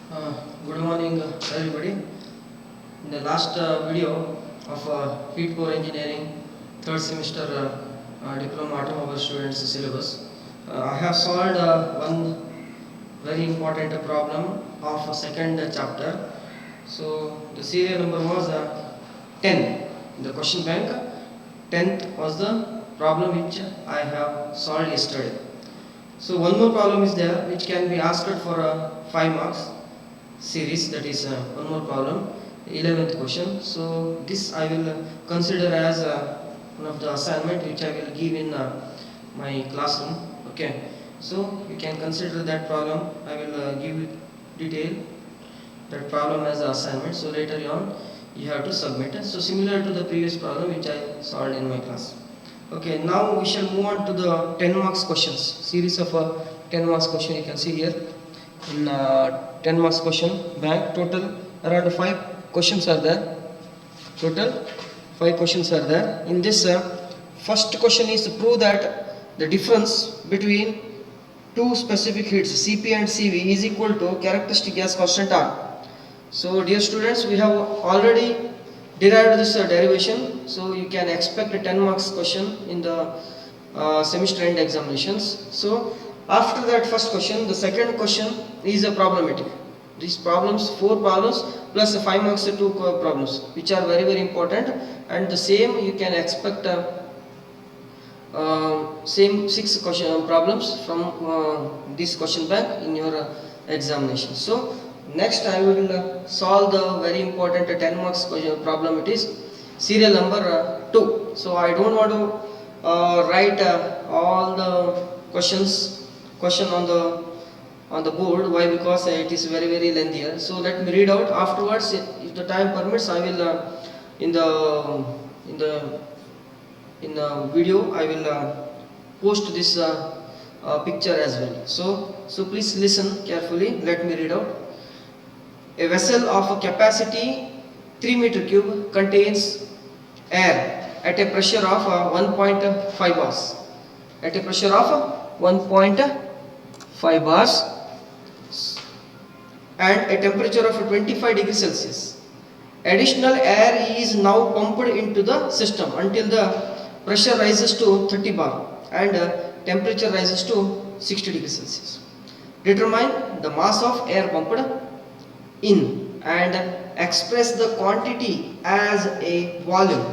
Uh, Good morning, everybody. In the last video of heat core engineering third semester diploma automobile students syllabus, I have solved one very important problem of second chapter. So the serial number was 10 in the question bank. 10th was the problem which I have solved yesterday. So one more problem is there which can be asked for 5 marks series, that is one more problem, 11th question. So this I will consider as one of the assignment which I will give in my classroom. Okay, so you can consider that problem. I will give detail that problem as an assignment, so later on you have to submit it. So similar to the previous problem which I solved in my class. Okay, now we shall move on to the 10 marks questions, series of 10 marks question. You can see here in 10 marks question bank, total around 5 questions are there. Total 5 questions are there. In this first question is to prove that the difference between two specific heats Cp and Cv is equal to characteristic gas constant R. So dear students, we have already derived this derivation, so you can expect a 10 marks question in the semester end examinations. So after that first question, the second question is a problematic. These problems, 4 problems plus 5 marks 2 problems, which are very important, and the same you can expect same 6 question problems from this question bank in your examination. So next I will solve the very important 10 marks problem. It is serial number 2. So I don't want to write all the question on the board. Why? Because it is very lengthy. So let me read out afterwards. If the time permits, I will in the video I will post this picture as well. So please listen carefully. Let me read out. A vessel of a capacity 3 meter cube contains air at a pressure of 1.5 bars. At a pressure of 1.5 bars and a temperature of 25 degrees Celsius. Additional air is now pumped into the system until the pressure rises to 30 bar and temperature rises to 60 degrees Celsius. Determine the mass of air pumped in and express the quantity as a volume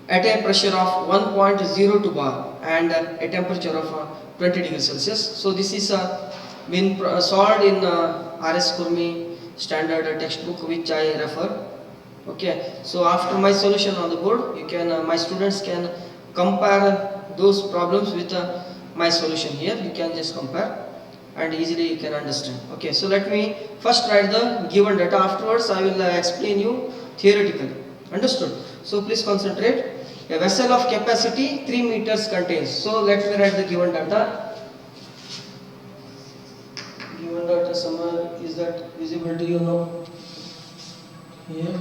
at a pressure of 1.02 bar and a temperature of 20 degrees Celsius. So this is been solved in R.S. Kurmi standard textbook which I refer. Okay, so after my solution on the board, you can my students can compare those problems with my solution here. You can just compare and easily you can understand. Okay, so let me first write the given data. Afterwards I will explain you theoretically. Understood? So please concentrate. A vessel of capacity 3 meters contains. So let me write the given data. Given data somewhere, is that visible to you now? Here.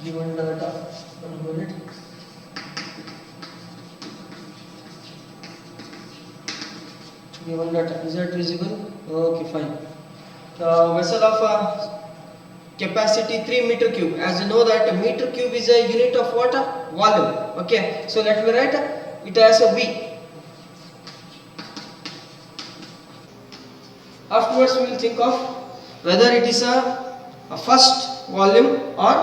Given data, 1 minute. Given data, is that visible? Okay, fine. Vessel of capacity 3 meter cube. As you know that a meter cube is a unit of what? Volume. Okay, so let me write it as a V. Afterwards we will think of whether it is a first volume or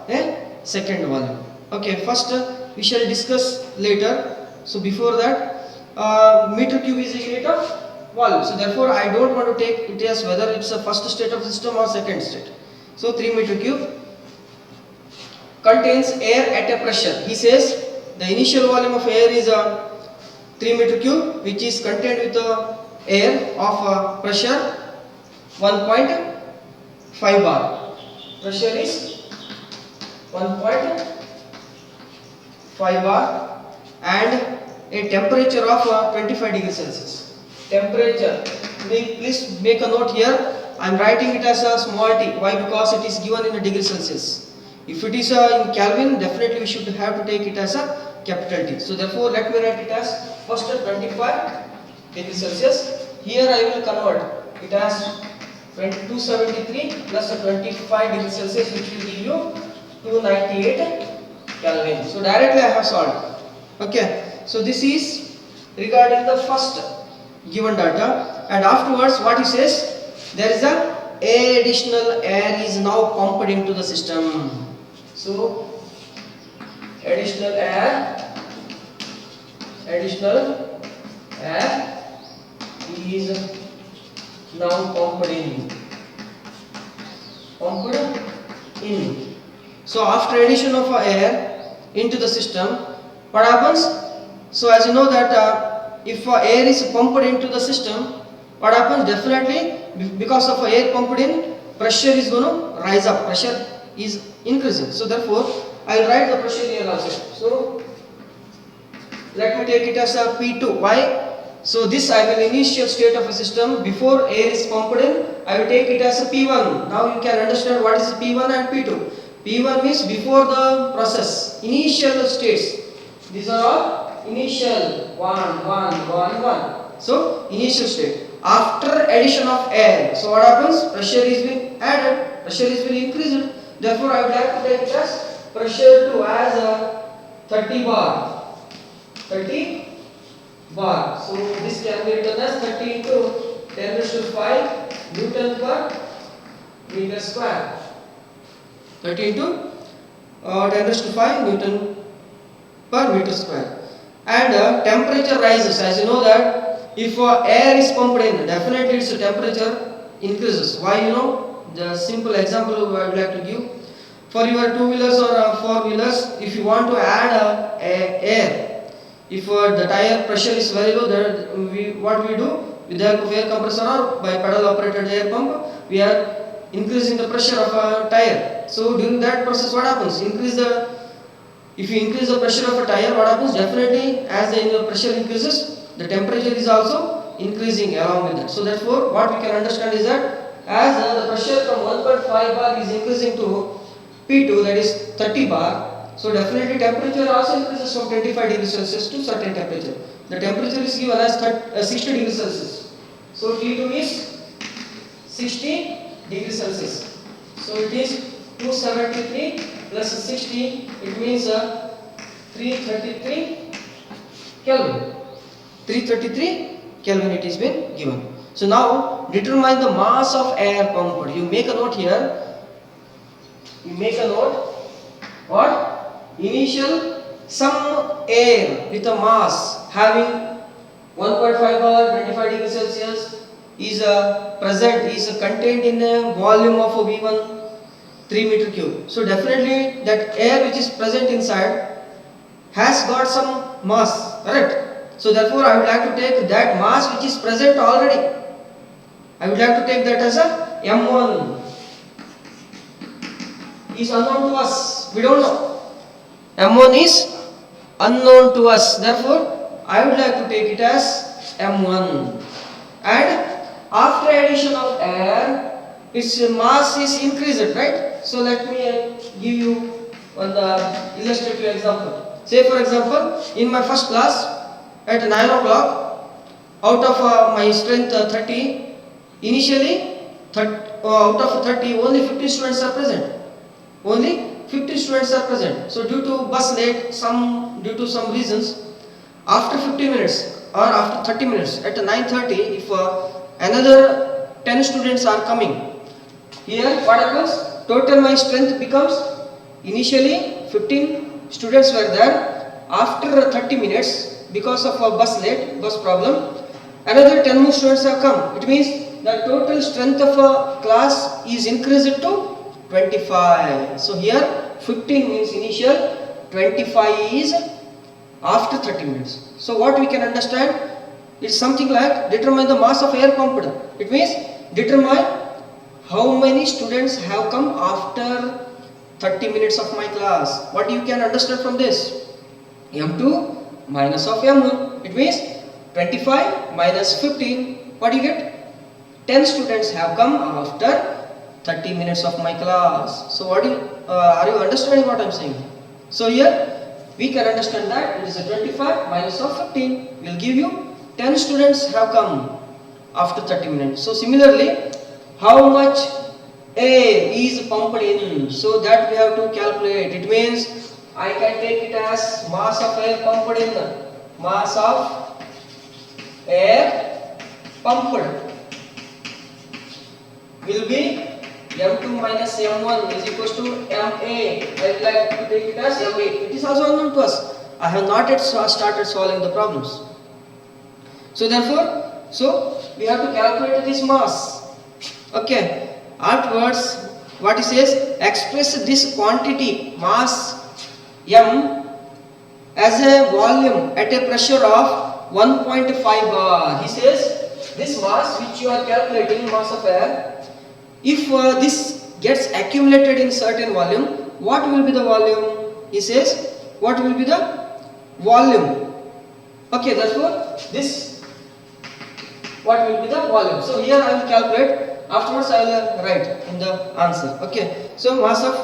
a second volume. Okay, first we shall discuss later. So before that, meter cube is a unit of volume. So therefore I don't want to take it as whether it's a first state of system or second state. So 3 meter cube contains air at a pressure. He says the initial volume of air is 3 meter cube, which is contained with air of pressure 1.5 bar. Pressure is 1.5 bar and a temperature of 25 degrees Celsius. Temperature, please make a note here. I am writing it as a small t. Why? Because it is given in a degree Celsius. If it is in Kelvin, definitely we should have to take it as a capital T. So therefore let me write it as first 25 degrees Celsius here I will convert it as 273 plus 25 degrees Celsius, which will give you 298 Kelvin. So directly I have solved. Okay, so this is regarding the first given data, and afterwards what he says, there is a additional air is now pumped into the system. So additional air is now pumped in. So after addition of air into the system, what happens? So as you know that if air is pumped into the system, what happens? Definitely because of air pumped in, pressure is going to rise up, pressure is increasing. So therefore I will write the pressure here also. So let me take it as a P2. Why? So this I will initial state of a system before air is pumped in, I will take it as a P1. Now you can understand what is P1 and P2. P1 means before the process, initial states. These are all initial 1. So initial state. After addition of air, so what happens? Pressure is being added, pressure is being increased. Therefore I would like to take it as pressure 2 as a 30 bar. So this can be written as 30 into 10 raised to 5 Newton per meter square. 30 into 10 raised to 5 Newton per meter square. And temperature rises. As you know that if air is pumped in, definitely its temperature increases. Why? You know, the simple example I would like to give. For your 2-wheelers or 4-wheelers, if you want to add air, if the tire pressure is very low, what we do with the help of air compressor or by pedal operated air pump, we are increasing the pressure of a tire. So during that process, what happens? If you increase the pressure of a tire, what happens? Definitely, as the pressure increases, the temperature is also increasing along with that. So therefore, what we can understand is that as the pressure from 1.5 bar is increasing to P2, that is 30 bar, so definitely temperature also increases from 25 degrees Celsius to certain temperature. The temperature is given as 60 degrees Celsius. So T2 is 60 degrees Celsius. So it is 273 plus 60, it means 333 Kelvin. 333 Kelvin it is been given. So now determine the mass of air pumped. You make a note here. What? Initial some air with a mass having 1.5 bar 25 degrees Celsius is contained in a volume of a V1 3 meter cube. So definitely that air which is present inside has got some mass, correct? So therefore I would like to take that mass which is present already. I would like to take that as a M1. Is unknown to us. We don't know. M1 is unknown to us. Therefore, I would like to take it as M1. And after addition of air, its mass is increased, right? So let me give you one illustrative example. Say for example, in my first class at 9 o'clock, out of my strength 30, initially out of 30, only 50 students are present. Only 50 students are present. So due to bus late, due to some reasons, after 50 minutes or after 30 minutes at 9:30, if another 10 students are coming, here what happens? Total my strength becomes, initially 15 students were there. After 30 minutes, because of a bus problem, another 10 more students have come. It means the total strength of a class is increased to 25. So here 15 means initial, 25 is after 30 minutes. So what we can understand, it's something like determine the mass of air pumped. It means determine how many students have come after 30 minutes of my class. What you can understand from this? M2 minus of M1. It means 25 minus 15. What do you get? 10 students have come after 30 minutes of my class. So what are you understanding what I am saying? So here we can understand that it is a 25 minus of 15 will give you 10 students have come after 30 minutes. So similarly, how much air is pumped in, so that we have to calculate. It means I can take it as mass of air pumped in. Mass of air pumped will be m2 minus m1 is equals to ma. I would like to take it as ma. It is also unknown to us. I have not yet started solving the problems. So therefore, we have to calculate this mass. Okay. Afterwards, what he says, express this quantity mass m as a volume at a pressure of 1.5 bar. He says this mass which you are calculating, mass of air, if this gets accumulated in certain volume, what will be the volume? He says what will be the volume. Okay, therefore this what will be the volume. So here I will calculate. Afterwards I will write in the answer. Okay, so mass of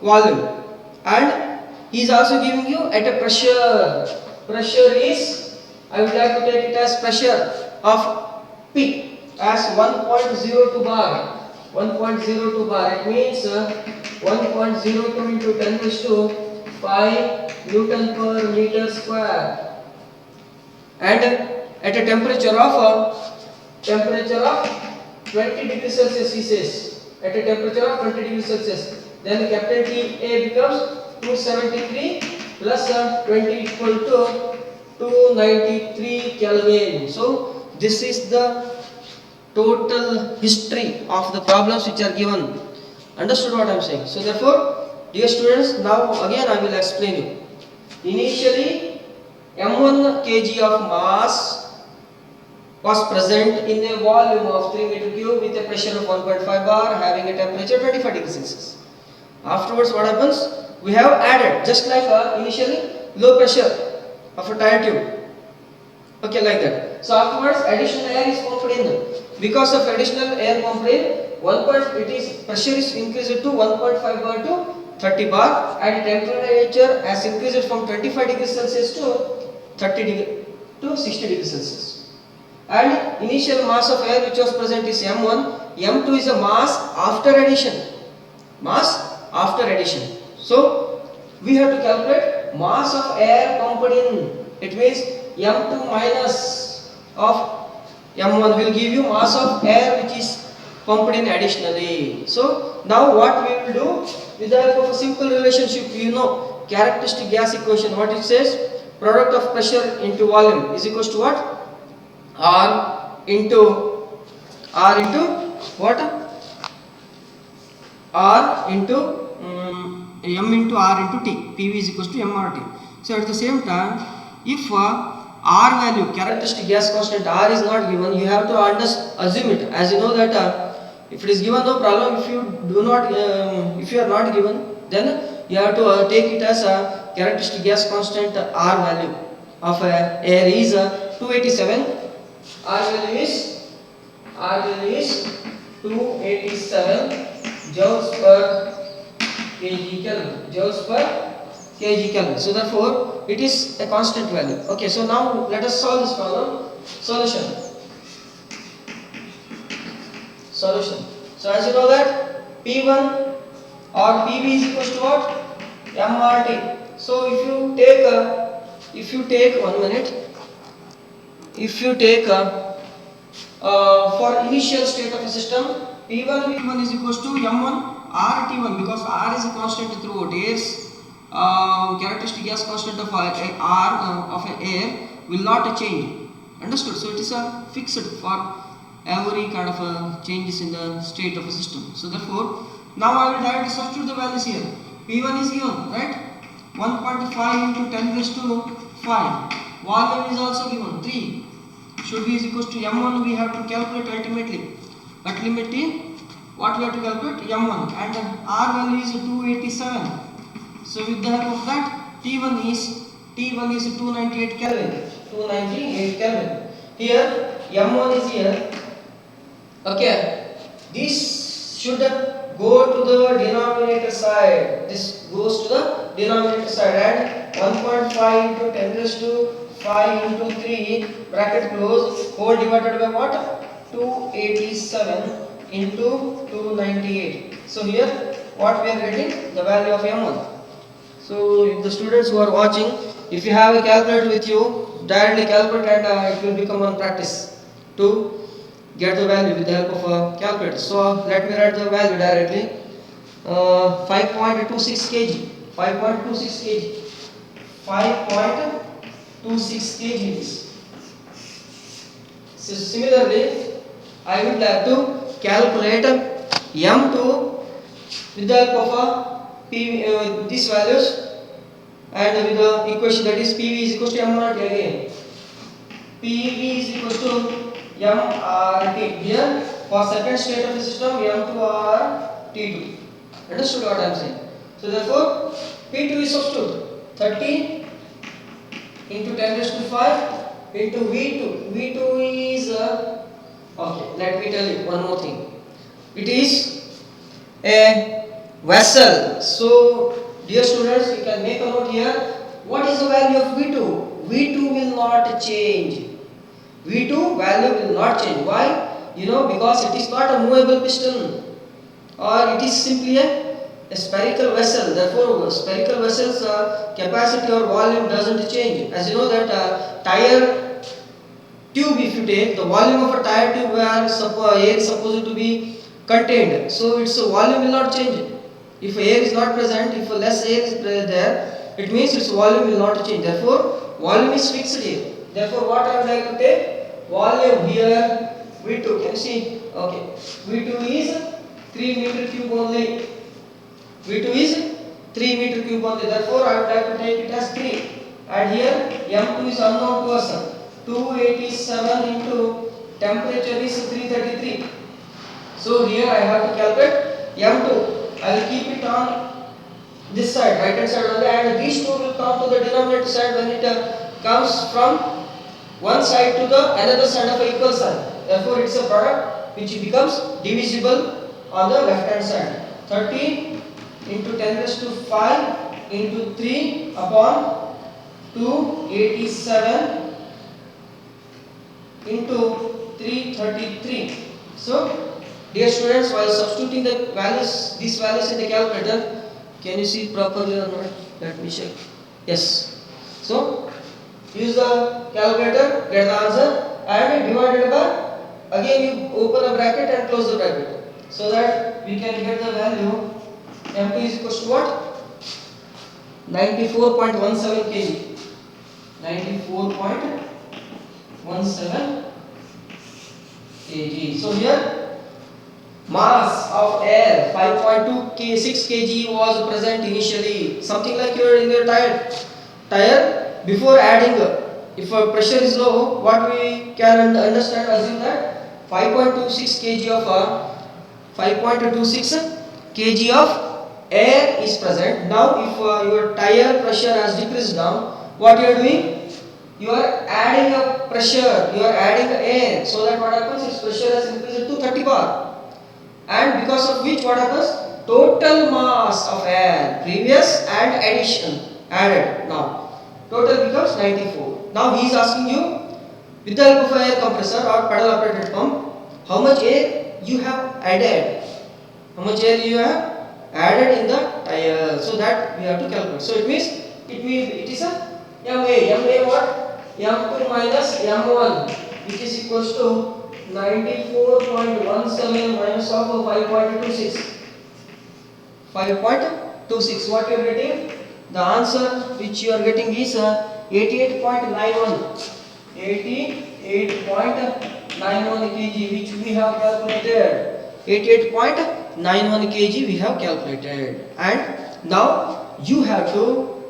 volume, and he is also giving you at a pressure. Pressure is, I would like to take it as pressure of P as 1.02 bar. 1.02 bar. It means 1.02 into 10 raised to 5 Newton per meter square, and at a temperature of 20 degrees Celsius, he says, at a temperature of 20 degrees Celsius, then the capital TA becomes 273 plus 20 equal to 293 Kelvin. So this is the total history of the problems which are given. Understood what I am saying? So therefore, dear students, now again I will explain you. Initially, m1 kg of mass was present in a volume of 3 meter cube with a pressure of 1.5 bar, having a temperature 25 degrees Celsius. Afterwards, what happens? We have added, just like initially low pressure of a tire tube. Okay, like that. So afterwards, additional air is pumped in. Because of additional air pumped in, pressure is increased to 1.5 bar to 30 bar, and temperature has increased from 25 degrees Celsius to 30 degree to 60 degrees Celsius. And initial mass of air which was present is m1. m2 is a mass after addition. Mass after addition. So we have to calculate mass of air pumped in. It means m2 minus of m1 will give you mass of air which is pumped in additionally. So now what we will do, with the help of a simple relationship, you know, characteristic gas equation, what it says, product of pressure into volume is equals to what? R into what? R into m into R into T. PV is equals to mRT. So at the same time, if R value, characteristic gas constant R is not given, you have to assume it. As you know that if it is given, no problem. If you do not, if you are not given, then you have to take it as a characteristic gas constant R value of air is 287. R value is 287 joules per kg Kelvin. Joules per kg Kelvin. So therefore, it is a constant value. Okay. So now let us solve this problem. Solution. So as you know that P1 or PV is equals to what? mRT. So if you take 1 minute. If you take for initial state of a system, P1 is equals to m1 RT1, because R is a constant throughout. Air's characteristic gas constant of R of air will not change. Understood? So it is a fixed for every kind of changes in the state of a system. So therefore, now I will directly substitute the values here. P1 is given, right? 1.5 into 10 raised to 5. Volume is also given 3. Should be is equals to m1. We have to calculate ultimately. Ultimately, what we have to calculate? m1, and R value is 287. So with the help of that, T1 is 298 Kelvin. 298 Kelvin. Here m1 is here. Okay. This should go to the denominator side. This goes to the denominator side, and 1.5 into 10 raised to 5 into 3 bracket close, whole divided by what? 287 into 298. So here what we are getting? The value of M1. So if the students who are watching, if you have a calculator with you, directly calculate and it will become one practice to get the value with the help of a calculator. So let me write the value directly. 5.26 kg. 5.26 kg. 5.26 kg is. So similarly, I would like to calculate M2 with the help of these values and with the equation, that is PV is equals to M0 again. PV is equals to MRT. Here for second state of the system, M2 or T2. Understood what I am saying? So therefore P2 is substitute 30 into 10 raised to 5 into V2. V2 is okay. Let me tell you one more thing. It is a vessel. So dear students, you can make a note here. What is the value of V2? V2 will not change. V2 value will not change. Why? Because it is not a movable piston, or it is simply a spherical vessel. Therefore, spherical vessels capacity or volume doesn't change. As you know that tire tube, if you take the volume of a tire tube where air is supposed to be contained, so its volume will not change. If air is not present, if less air is there, it means its volume will not change. Therefore, volume is fixed here. Therefore, what I would like to take? Volume here, V2. Can you see? Okay. V2 is 3 meter cube only. V2 is 3 meter cube only. Therefore, I would like to take it as 3. And here, M2 is unknown to us. 287 into temperature is 333. So here I have to calculate M2. I will keep it on this side, right hand side only, and these two will come to the denominator side when it comes from one side to the another side of a equal sign. Therefore, it's a product which becomes divisible on the left hand side. 30 into 10 raised to 5 into 3 upon 287 into 333. So, dear students, while substituting the values, these values in the calculator, can you see properly or not? Let me check. Yes. So, use the calculator, get the answer, and divided by, again you open a bracket and close the bracket, so that we can get the value. M2 is equal to what? 94.17 kg. 94.17 kg. So here, mass of air 5.26 kg was present initially. Something like you're in your tire. Before adding, if pressure is low, what we can understand, assume that 5.26 kg of 5.26 kg of air is present. Now, if your tire pressure has decreased down, what you are doing? You are adding a pressure. You are adding air. So that what happens? Its pressure has increased to 30 bar. And because of which what happens? Total mass of air, previous and addition added, now total becomes 94. Now he is asking you, with the help of air compressor or pedal operated pump, how much air you have added. How much air you have added in the tire. So that we have to calculate. So it means it is a MA what? M2 minus M1, which is equals to 94.17 minus of 5.26. 5.26. What you are getting? The answer which you are getting is 88.91. 88.91 kg, which we have calculated. 88.91 kg we have calculated. And now you have to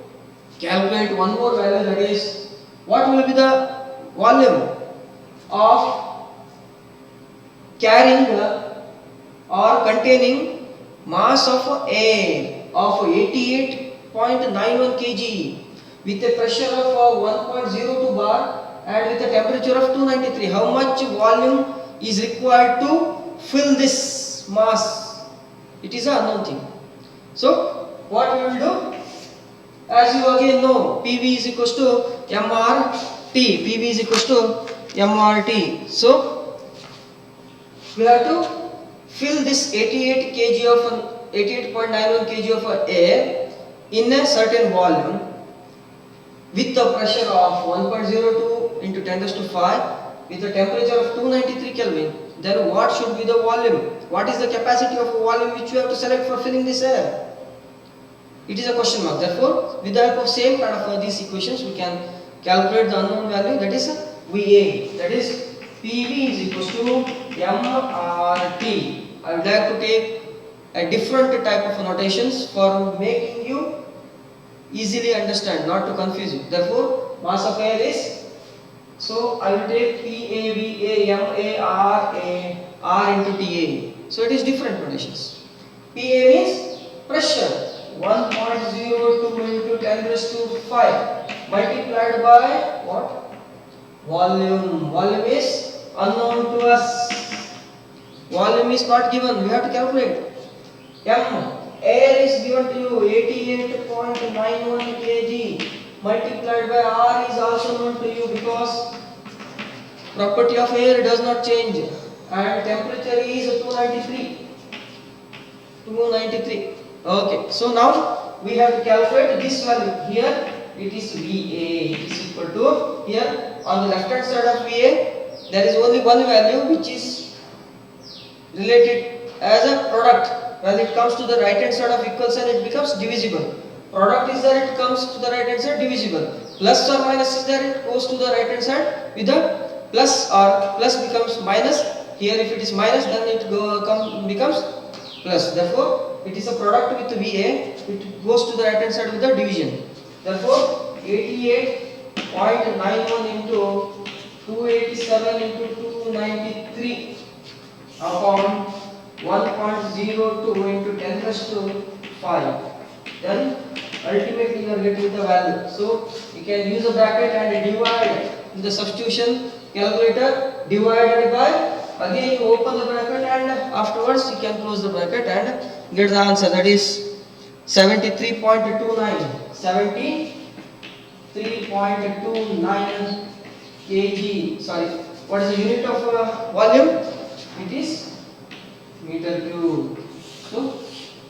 calculate one more value, that is, what will be the volume of carrying or containing mass of air of 88.91 kg with a pressure of 1.02 bar and with a temperature of 293. How much volume is required to fill this mass? It is an unknown thing. So, what we will do? As you again know, PV is equals to MRT. PV is equals to MRT. So, we have to fill this 88 kg of 88.91 kg of air in a certain volume with the pressure of 1.02 into 10 raised to 5 with a temperature of 293 Kelvin. Then what should be the volume? What is the capacity of a volume which you have to select for filling this air? It is a question mark. Therefore, with the help of same kind of these equations, we can calculate the unknown value, that is VA. That is PV is equals to mRT. I would like to take a different type of notations for making you easily understand, not to confuse you. Therefore, mass of air is, so I will take PAVA R into TA. So it is different notations. PA means pressure. 1.02 into 10 raised to 5 multiplied by what? Volume. Volume is unknown to us. Volume is not given. We have to calculate. M. Air is given to you 88.91 kg multiplied by R is also known to you because property of air does not change and temperature is 293. Okay, so now we have to calculate this value. Here it is VA. It is equal to, here on the left hand side of VA there is only one value which is related as a product. When it comes to the right hand side of equal sign, it becomes divisible. Product is there, it comes to the right hand side, divisible. Plus or minus is there, it goes to the right hand side with the plus, or plus becomes minus. Here if it is minus, then it becomes plus. Therefore it is a product with VA, it goes to the right hand side with the division. Therefore 88.91 into 287 into 293 upon 1.02 into 10 raised to 5. Then ultimately you are getting the value. So you can use a bracket and divide in the substitution calculator, divided by, again you open the bracket and afterwards you can close the bracket and get the answer, that is 73.29 kg. Sorry, what is the unit of volume? It is meter cube. So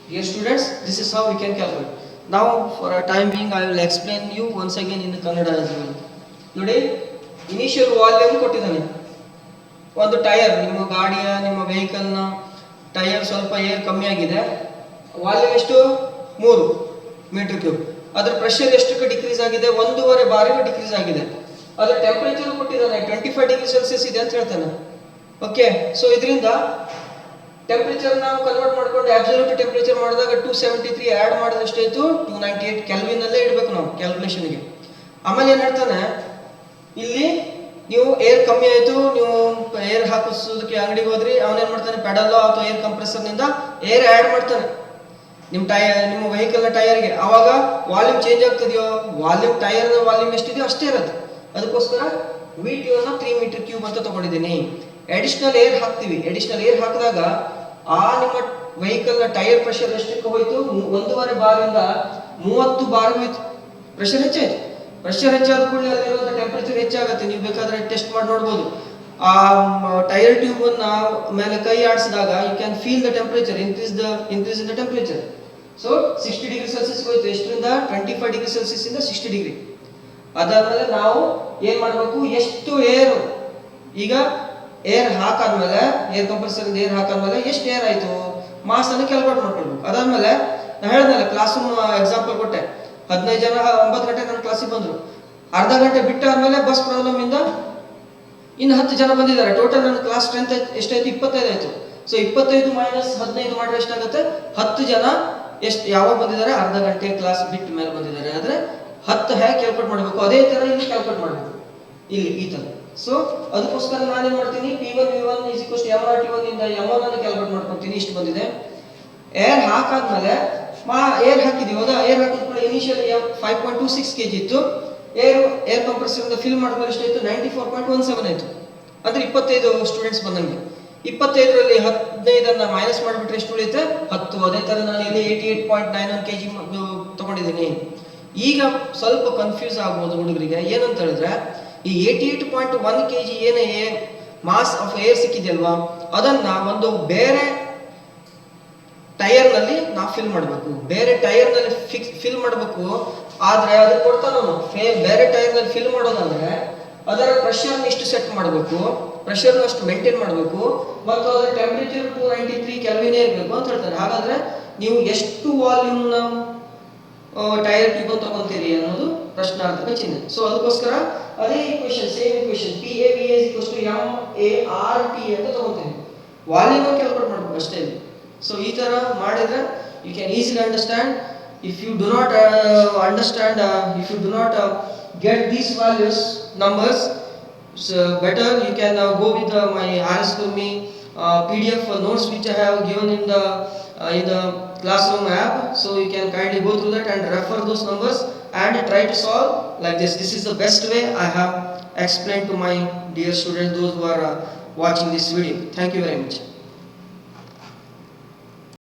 dear students, this is how we can calculate. Now for a time being I will explain you once again in Kannada as well. Today initial volume ಕೊಟ್ಟಿದ್ದಾನೆ. ಒಂದು tyre, ನಿಮ್ಮ ಗಾಡಿಯ ನಿಮ್ಮ ವೆಹಿಕಲ್ನ tyre ಸ್ವಲ್ಪ air ಕಮ್ಮಿ ಆಗಿದೆ, volume ಎಷ್ಟು 3 metre cube. ಅದರ ಪ್ರೆಷರ್ ಎಷ್ಟಕ್ಕೆ ಡಿಕ್ರೀಸ್ ಆಗಿದೆ? 1.5 ಬಾರಿಗೆ ಡಿಕ್ರೀಸ್ ಆಗಿದೆ. ಅದರ ಟೆಂಪರೇಚರ್ ಕೊಟ್ಟಿದ್ದಾನೆ 25 ಡಿಗ್ರಿ ಸೆಲ್ಸಿಯಸ್ ಇದೆ ಅಂತ ಹೇಳ್ತಾನೆ. ಓಕೆ, ಸೊ ಇದರಿಂದ ಟೆಂಪರೇಚರ್ ನಾವು ಕನ್ವರ್ಟ್ ಮಾಡ್ಕೊಂಡು ಅಬ್ಸಲ್ಯೂಟ್ ಟೆಂಪರೇಚರ್ ಮಾಡಿದಾಗ 273 ಆ್ಯಡ್ ಮಾಡಿದ್ರೆ ಎಷ್ಟಾಯ್ತು? 298 ಕೆಲ್ವಿನ್ ಅಲ್ಲೇ ಇಡಬೇಕು ನಾವು ಕ್ಯಾಲ್ಕುಲೇಷನ್ಗೆ. ಆಮೇಲೆ ಏನು ಹೇಳ್ತಾನೆ, ಇಲ್ಲಿ ನೀವು ಏರ್ ಕಮ್ಮಿ ಆಯಿತು, ನೀವು ಏರ್ ಹಾಕಿಸೋದಕ್ಕೆ ಅಂಗಡಿಗೆ ಹೋದ್ರಿ, ಅವನೇನು ಮಾಡ್ತಾನೆ, ಪೆಡಲ್ಲೋ ಅಥವಾ ಏರ್ ಕಂಪ್ರೆಸರ್ನಿಂದ ಏರ್ ಆ್ಯಡ್ ಮಾಡ್ತಾನೆ ನಿಮ್ಮ ನಿಮ್ಮ ವೆಹಿಕಲ್ನ ಟೈರ್ಗೆ. ಆವಾಗ ವಾಲ್ಯೂಮ್ ಚೇಂಜ್ ಆಗ್ತದೆಯೋ? ವಾಲ್ಯೂಮ್ ಟೈರ್ನ ವಾಲ್ಯೂಮ್ ಎಷ್ಟಿದೆಯೋ ಅಷ್ಟೇ ಇರುತ್ತೆ. ಅದಕ್ಕೋಸ್ಕರ VT1 3 ಮೀಟರ್ ಕ್ಯೂಬ್ ಅಂತ ತಗೊಂಡಿದ್ದೀನಿ. ಅಡಿಷನಲ್ ಏರ್ ಹಾಕ್ತೀವಿ. ಅಡಿಷನಲ್ ಏರ್ ಹಾಕಿದಾಗ ಆ ನಿಮ್ಮ ವೆಹಿಕಲ್ನ ಟೈರ್ ಪ್ರೆಷರ್ ಎಷ್ಟಕ್ಕೆ ಹೋಯ್ತು? 1.5 ಬಾರಿಂದ 30 ಬಾರ್ ಹೋಯ್ತು. ಪ್ರೆಷರ್ ಹೆಚ್ಚಾಯ್ತು. ಪ್ರೆಷರ್ ಹೆಚ್ಚಾದ ಕೂಡಲೇ ಅಲ್ಲಿರುವಂಥ ಟೆಂಪರೇಚರ್ ಹೆಚ್ಚಾಗುತ್ತೆ. ನೀವು ಬೇಕಾದ್ರೆ ಟೆಸ್ಟ್ ಮಾಡಿ ನೋಡ್ಬೋದು. ಆ ಟೈರ್ ಟ್ಯೂಬ್ ಅನ್ನ ಮೇಲೆ ಕೈ ಆಡಿಸಿದಾಗ you can feel the temperature increase in the temperature. So 60 degree Celsius ಹೋಯ್ತು. ಎಷ್ಟರಿಂದ? 25 ಡಿಗ್ರಿ ಸೆಲ್ಸಿಯಸ್ ಇಂದ 60 ಡಿಗ್ರಿ. ಅದಾದ್ಮೇಲೆ ನಾವು ಏನ್ ಮಾಡಬೇಕು? ಎಷ್ಟು ಏರ್, ಈಗ ಏರ್ ಹಾಕಾದ್ಮೇಲೆ, ಏರ್ ಕಂಪ್ರೆಸರ್ ಇಂದ ಏರ್ ಹಾಕಾದ್ಮೇಲೆ ಎಷ್ಟು ಏರ್ ಆಯ್ತು ಮಾಸ್ ಅನ್ನು ಕ್ಯಾಲ್ಕುಲೇಟ್ ಮಾಡ್ಕೊಳ್ಬೇಕು. ಅದಾದ್ಮೇಲೆ ನಾನು ಹೇಳಿದ್ನಲ್ಲ, ಕ್ಲಾಸ್ ರೂಮ್ ಎಕ್ಸಾಂಪಲ್ ಕೊಟ್ಟೆ. 15 ಜನ 9 ಗಂಟೆ ನನ್ನ ಕ್ಲಾಸಿಗೆ ಬಂದರು. ಅರ್ಧ ಗಂಟೆ ಬಿಟ್ಟಾದ್ಮೇಲೆ ಬಸ್ ಪ್ರಾಬ್ಲಮ್ ಇಂದ ಇನ್ನು 10 ಜನ ಬಂದಿದ್ದಾರೆ. ಟೋಟಲ್ ನನ್ನ ಕ್ಲಾಸ್ ಸ್ಟ್ರೆಂತ್ ಎಷ್ಟಾಯ್ತು? 25 ಆಯ್ತು. ಸೊ 25 ಮೈನಸ್ 15 ಮಾಡಿದ್ರೆ ಎಷ್ಟಾಗುತ್ತೆ? 10 ಜನ ಎಷ್ಟು ಯಾವಾಗ ಬಂದಿದ್ದಾರೆ? ಅರ್ಧ ಗಂಟೆ ಕ್ಲಾಸ್ ಬಿಟ್ಟ ಮೇಲೆ ಬಂದಿದ್ದಾರೆ. ಆದರೆ 10 ಹೇಗೆ ಕ್ಯಾಲ್ಕುಲೇಟ್ ಮಾಡಬೇಕು ಅದೇ ಥರ ಇಲ್ಲಿ ಕ್ಯಾಲ್ಕುಲೇಟ್ ಮಾಡಬೇಕು, ಇಲ್ಲಿ ಈ ಥರ. ಸೊ ಅದಕ್ಕೋಸ್ಕರ ನಾನೇನು ಮಾಡ್ತೀನಿ, P1 V1 mRT1 ಇಂದ M1 ಅನ್ನು ಕ್ಯಾಲ್ಕುಲೇಟ್ ಮಾಡ್ಕೊತೀನಿ. ಇಷ್ಟು ಬಂದಿದೆ. ಏರ್ ಹಾಕಾದ್ಮೇಲೆ ಏರ್ ಹಾಕಿದೀವಿ, ಹೌದಾ? ಏರ್ ಹಾಕಿದ್ಮೇಲೆ ಇನಿಷಿಯಲ್ 5.26 kg ಇತ್ತು. ಏರ್ ಕಂಪ್ರೆಸರ್ ಇಂದ ಫಿಲ್ ಮಾಡಿದ್ಮೇಲೆ ಎಷ್ಟಾಯ್ತು? 94.17 ಆಯ್ತು. ಅಂದ್ರೆ 25 ಸ್ಟೂಡೆಂಟ್ಸ್ ಬಂದಂಗೆ. 25ರಲ್ಲಿ 15 ಮೈನಸ್ ಮಾಡಿಬಿಟ್ರೆ ಎಷ್ಟು ಉಳಿಯುತ್ತೆ? 10. ಅದೇ ತರ ನಾನು ಇಲ್ಲಿ 88.91 kg ತಗೊಂಡಿದ್ದೀನಿ. ಈಗ ಸ್ವಲ್ಪ ಕನ್ಫ್ಯೂಸ್ ಆಗ್ಬೋದು ಹುಡುಗರಿಗೆ. ಏನಂತ ಹೇಳಿದ್ರೆ, ಈ 88.1 kg ಏನೇ ಮಾಸ್ ಆಫ್ ಏರ್ ಸಿಕ್ಕಿದೆಯಲ್ವಾ, ಅದನ್ನ ಒಂದು ಬೇರೆ ಟೈರ್ನಲ್ಲಿ ನಾವು ಫಿಲ್ ಮಾಡಬೇಕು, ಬೇರೆ ಟೈರ್ನಲ್ಲಿ ಫಿಲ್ ಮಾಡಬೇಕು. ಆದರೆ ಅದು ಕೊಡ್ತಾನು ಬೇರೆ ಟೈರ್ನಲ್ಲಿ ಫಿಲ್ ಮಾಡೋದಂದ್ರೆ ಅದರ ಪ್ರೆಷರ್ ಇಷ್ಟು ಸೆಟ್ ಮಾಡಬೇಕು, ಪ್ರೆಷರ್ ಅಷ್ಟು ಮೇಂಟೈನ್ ಮಾಡಬೇಕು, ಮತ್ತು ಅದರ ಟೆಂಪರೇಚರ್ 293 ಕೆಲ್ವಿನೇ ಇರಬೇಕು ಅಂತ ಹೇಳ್ತಾರೆ. ಹಾಗಾದ್ರೆ ನೀವು ಎಷ್ಟು ವಾಲ್ಯೂಮ್ನ ಟೈರ್ ಟ್ಯೂಬ್ ತಗೊಂತೀರಿ ಅನ್ನೋದು ಪ್ರಶ್ನಾರ್ಥಕ ಚಿಹ್ನೆ. ಸೊ ಅದಕ್ಕೋಸ್ಕರ ಅದೇ equation, same equation PAVA MART ಅಂತ ತಗೊಂತೀವಿ. ವಾಲ್ಯೂಮ್ ಕ್ಯಾಲ್ಕುಲೇಟ್ ಮಾಡಬೇಕು ಅಷ್ಟೇ ಇಲ್ಲಿ. ಸೊ ಈ ತರ ಮಾಡಿದ್ರೆ you can easily understand. If you do not understand, if you do not get these values numbers, so better you can go with my RS Gurmi PDF notes which I have given in the classroom app. So you can kindly go through that and refer those numbers and try to solve like this. This is the best way I have explained to my dear students, those who are watching this video. Thank you very much.